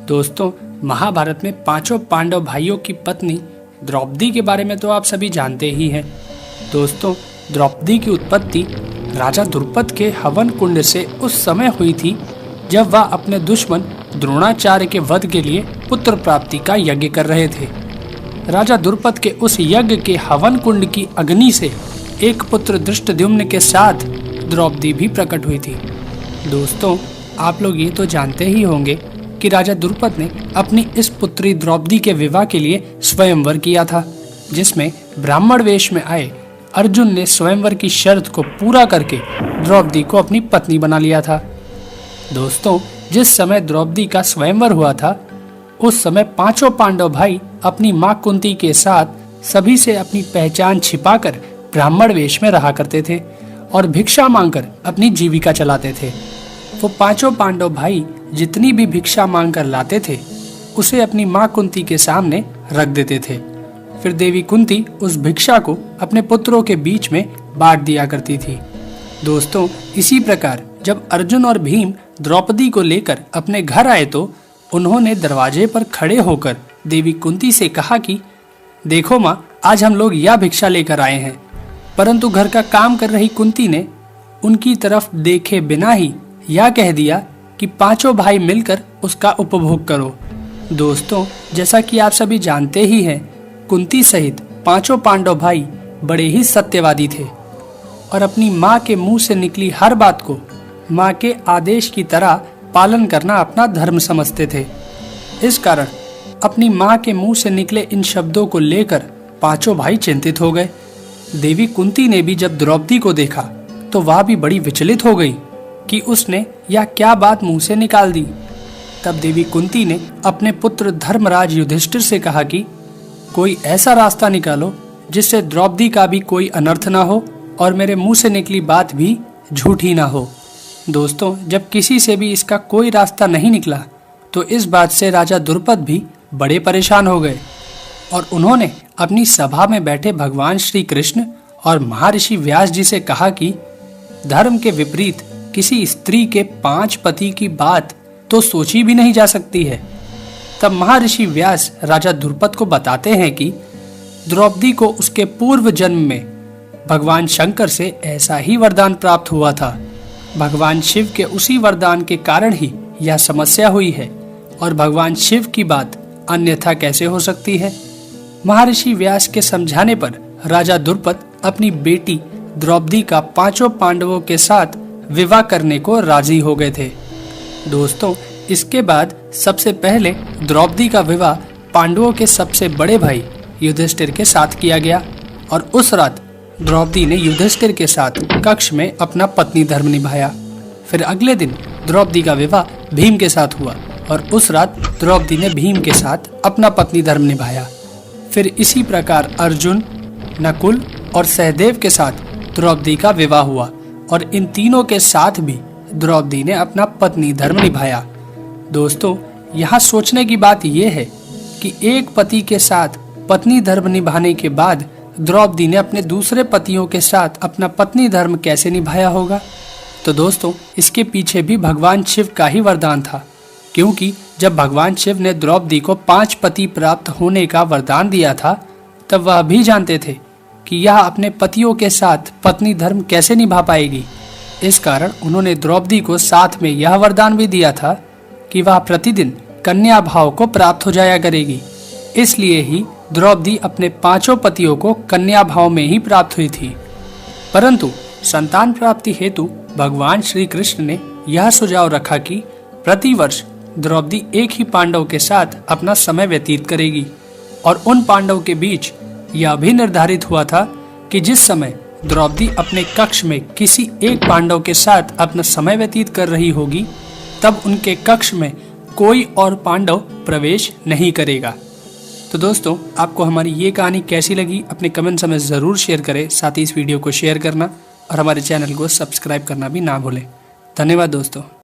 दोस्तों, महाभारत में पांचों पांडव भाइयों की पत्नी द्रौपदी के बारे में तो आप सभी जानते ही हैं। दोस्तों, द्रौपदी की उत्पत्ति राजा द्रुपद के हवन कुंड से उस समय हुई थी जब वह अपने दुश्मन द्रोणाचार्य के वध के लिए पुत्र प्राप्ति का यज्ञ कर रहे थे। राजा द्रुपद के उस यज्ञ के हवन कुंड की अग्नि से एक पुत्र धृष्टद्युम्न के साथ द्रौपदी भी प्रकट हुई थी। दोस्तों, आप लोग ये तो जानते ही होंगे कि राजा द्रुपद ने अपनी इस पुत्री द्रौपदी के विवाह के लिए स्वयंवर किया था, जिसमें ब्राह्मण वेश में आए अर्जुन ने स्वयंवर की शर्त को पूरा करके द्रौपदी को अपनी पत्नी बना लिया था। दोस्तों, जिस समय द्रौपदी का स्वयंवर हुआ था उस समय पांचों पांडव भाई अपनी मां कुंती के साथ सभी से अपनी पहचान छिपाकर ब्राह्मण वेश में रहा करते थे और भिक्षा मांगकर अपनी जीविका चलाते थे। वो पांचों पांडव भाई जितनी भी भिक्षा मांगकर लाते थे उसे अपनी मां कुंती के सामने रख देते थे। फिर देवी कुंती उस भिक्षा को अपने पुत्रों के बीच में बांट दिया करती थी। दोस्तों, इसी प्रकार जब अर्जुन और भीम द्रौपदी को लेकर अपने घर आए तो उन्होंने दरवाजे पर खड़े होकर देवी कुंती से कहा कि देखो माँ, आज हम लोग यह भिक्षा लेकर आए हैं। परंतु घर का काम कर रही कुंती ने उनकी तरफ देखे बिना ही यह कह दिया कि पांचों भाई मिलकर उसका उपभोग करो। दोस्तों, जैसा कि आप सभी जानते ही हैं, कुंती सहित पांचों पांडव भाई बड़े ही सत्यवादी थे और अपनी माँ के मुंह से निकली हर बात को माँ के आदेश की तरह पालन करना अपना धर्म समझते थे। इस कारण अपनी माँ के मुंह से निकले इन शब्दों को लेकर पांचों भाई चिंतित हो गए। देवी कुंती ने भी जब द्रौपदी को देखा तो वह भी बड़ी विचलित हो गई कि उसने यह क्या बात मुंह से निकाल दी। तब देवी कुंती ने अपने पुत्र धर्मराज युधिष्ठिर से कहा कि कोई ऐसा रास्ता निकालो जिससे द्रौपदी का भी कोई अनर्थ ना हो और मेरे मुंह से निकली बात भी झूठी ना हो। दोस्तों, जब किसी से भी इसका कोई रास्ता नहीं निकला तो इस बात से राजा द्रुपद भी बड़े परेशान हो गए और उन्होंने अपनी सभा में बैठे भगवान श्री कृष्ण और महर्षि व्यास जी से कहा कि धर्म के विपरीत किसी स्त्री के 5 पति की बात तो सोची भी नहीं जा सकती है। तब महर्षि व्यास राजा द्रुपद को बताते हैं कि द्रौपदी को उसके पूर्व जन्म में भगवान शंकर से ऐसा ही वरदान प्राप्त हुआ था। भगवान शिव के उसी वरदान के कारण ही यह समस्या हुई है और भगवान शिव की बात अन्यथा कैसे हो सकती है। महर्षि व्यास के समझाने पर राजा द्रुपद अपनी बेटी द्रौपदी का पांचों पांडवों के साथ विवाह करने को राजी हो गए थे। दोस्तों, इसके बाद सबसे पहले द्रौपदी का विवाह पांडवों के सबसे बड़े भाई युधिष्ठिर के साथ किया गया और उस रात द्रौपदी ने युधिष्ठिर के साथ कक्ष में अपना पत्नी धर्म निभाया। फिर अगले दिन द्रौपदी का विवाह भीम के साथ हुआ और उस रात द्रौपदी ने भीम के साथ अपना पत्नी धर्म निभाया। फिर इसी प्रकार अर्जुन, नकुल और सहदेव के साथ द्रौपदी का विवाह हुआ और इन तीनों के साथ भी द्रौपदी ने अपना पत्नी धर्म निभाया। दोस्तों, यहाँ सोचने की बात यह है कि एक पति के साथ पत्नी धर्म निभाने के बाद द्रौपदी ने अपने दूसरे पतियों के साथ अपना पत्नी धर्म कैसे निभाया होगा। तो दोस्तों, इसके पीछे भी भगवान शिव का ही वरदान था, क्योंकि जब भगवान शिव ने द्रौपदी को 5 पति प्राप्त होने का वरदान दिया था तब वह भी जानते थे कि यह अपने पतियों के साथ पत्नी धर्म कैसे निभा पाएगी। इस कारण उन्होंने द्रौपदी को साथ में यह वरदान भी दिया था कि वह प्रतिदिन कन्या भाव को प्राप्त हो जाया करेगी। इसलिए ही द्रौपदी अपने पांचों पतियों को कन्या भाव में ही प्राप्त हुई थी। परंतु संतान प्राप्ति हेतु भगवान श्री कृष्ण ने यह सुझाव रखा कि प्रतिवर्ष द्रौपदी एक ही पांडव के साथ अपना समय व्यतीत करेगी और उन पांडव के बीच यह भी निर्धारित हुआ था कि जिस समय द्रौपदी अपने कक्ष में किसी एक पांडव के साथ अपना समय व्यतीत कर रही होगी तब उनके कक्ष में कोई और पांडव प्रवेश नहीं करेगा। तो दोस्तों, आपको हमारी ये कहानी कैसी लगी अपने कमेंट्स में ज़रूर शेयर करें। साथ ही इस वीडियो को शेयर करना और हमारे चैनल को सब्सक्राइब करना भी ना भूलें। धन्यवाद दोस्तों।